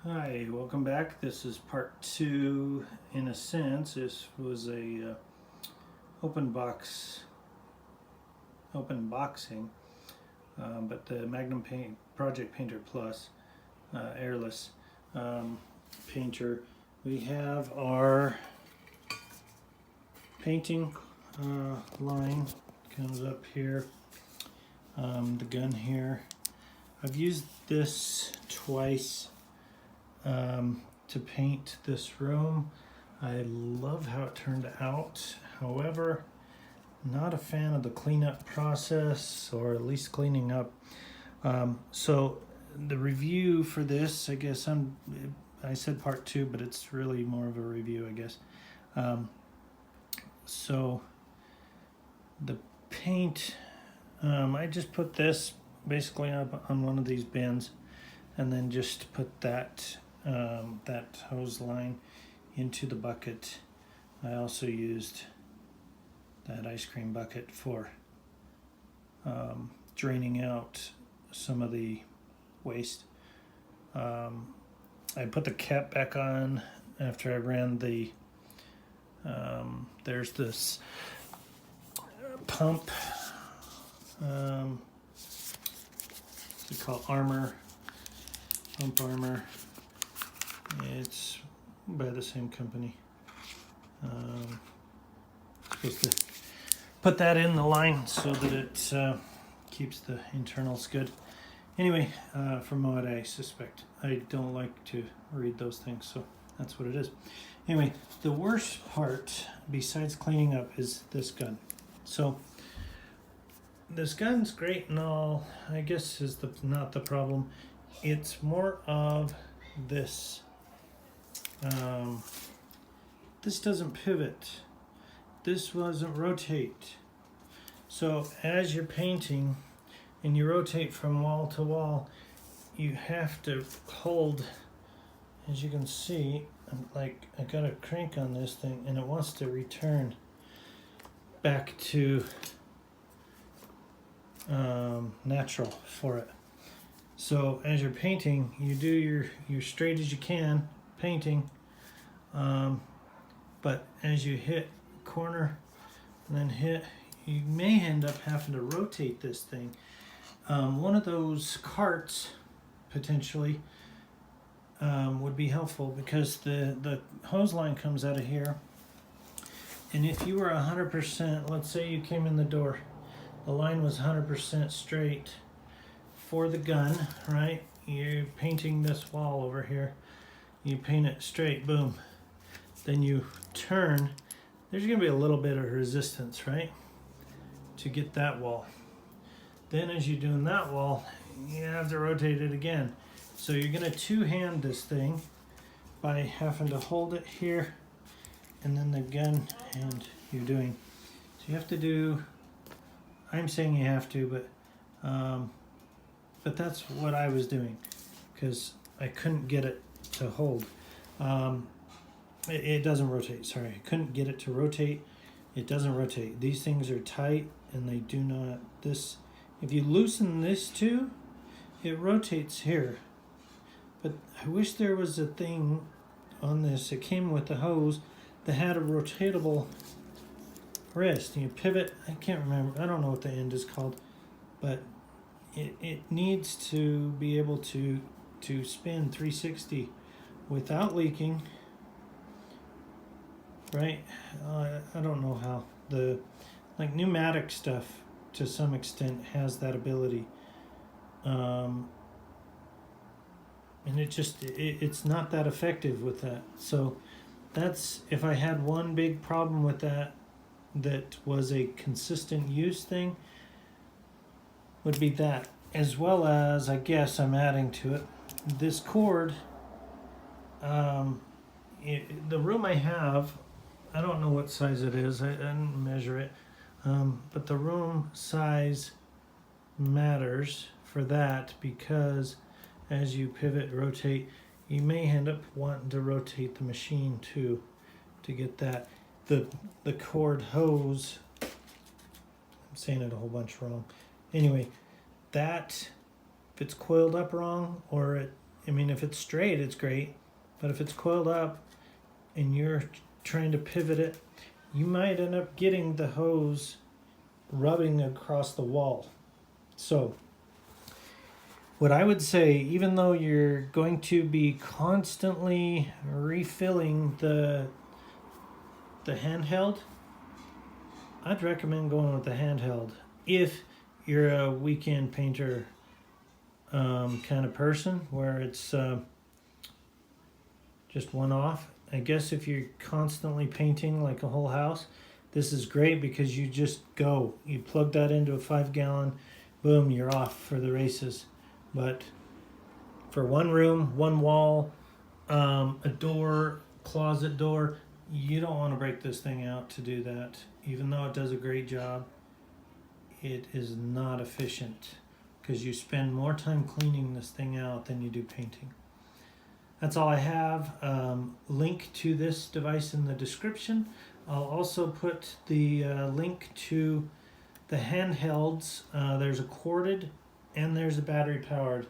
Hi, welcome back. This is part two. In a sense, this was a open boxing, but the Magnum Project Painter Plus Airless painter. We have our painting line comes up here. The gun here. I've used this twice to paint this room. I love how it turned out. However, not a fan of the cleanup process, or at least cleaning up. So the review for this, I guess I said part two, but it's really more of a review, I guess. So the paint, I just put this basically up on one of these bins, and then just put that hose line into the bucket. I also used that ice cream bucket for draining out some of the waste. I put the cap back on after I ran the there's this pump, it's called Pump Armor. It's by the same company. Supposed to put that in the line so that it keeps the internals good. Anyway, from what I suspect, I don't like to read those things, so that's what it is. Anyway, the worst part, besides cleaning up, is this gun. So this gun's great and all, I guess is not the problem. It's more of this. This doesn't pivot. This doesn't rotate. So as you're painting and you rotate from wall to wall, you have to hold, as you can see, like I got a crank on this thing and it wants to return back to natural for it. So as you're painting, you do your straight as you can painting, but as you hit corner and then hit, you may end up having to rotate this thing. One of those carts potentially would be helpful, because the hose line comes out of here, and if you were 100%, let's say you came in the door, the line was 100% straight for the gun, right? You're painting this wall over here, you paint it straight, boom, then you turn, there's going to be a little bit of resistance, right, to get that wall. Then as you're doing that wall, you have to rotate it again. So you're going to two-hand this thing by having to hold it here and then the gun hand you're doing. So you have to do, I'm saying you have to, but that's what I was doing, because I couldn't get it to hold. It doesn't rotate, sorry. I couldn't get it to rotate. It doesn't rotate. These things are tight and they do not, if you loosen this too, it rotates here. But I wish there was a thing on this. It came with the hose that had a rotatable wrist. You pivot, I can't remember, I don't know what the end is called, but it needs to be able to spin 360 without leaking, right? I don't know how. Like pneumatic stuff to some extent has that ability, and it's not that effective with that. So that's, if I had one big problem with that was a consistent use thing, would be that, as well as, I guess I'm adding to it, this cord. The room I have, I don't know what size it is, I didn't measure it, but the room size matters for that, because as you pivot, rotate, you may end up wanting to rotate the machine too to get that. The cord hose, I'm saying it a whole bunch wrong. Anyway, that, if it's coiled up wrong, or it I mean, if it's straight, it's great, but if it's coiled up and you're trying to pivot it, you might end up getting the hose rubbing across the wall. So what I would say, even though you're going to be constantly refilling the handheld, I'd recommend going with the handheld if you're a weekend painter kind of person where it's just one off. I guess if you're constantly painting like a whole house, this is great because you just go. You plug that into a 5-gallon, boom, you're off for the races. But for one room, one wall, a door, closet door, you don't want to break this thing out to do that. Even though it does a great job, it is not efficient because you spend more time cleaning this thing out than you do painting. That's all I have. Link to this device in the description. I'll also put the link to the handhelds. There's a corded and there's a battery powered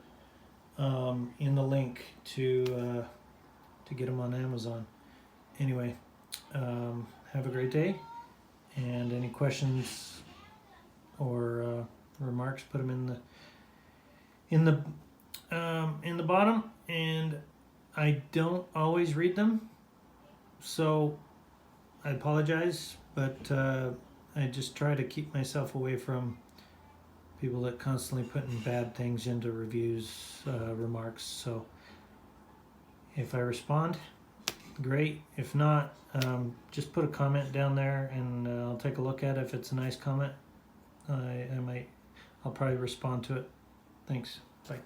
in the link to get them on Amazon. Anyway, have a great day, and any questions or remarks, put them in the bottom, and I don't always read them, so I apologize, but I just try to keep myself away from people that constantly putting bad things into reviews, remarks. So if I respond, great. If not, just put a comment down there and I'll take a look at it. If it's a nice comment, I'll probably respond to it. Thanks. Bye.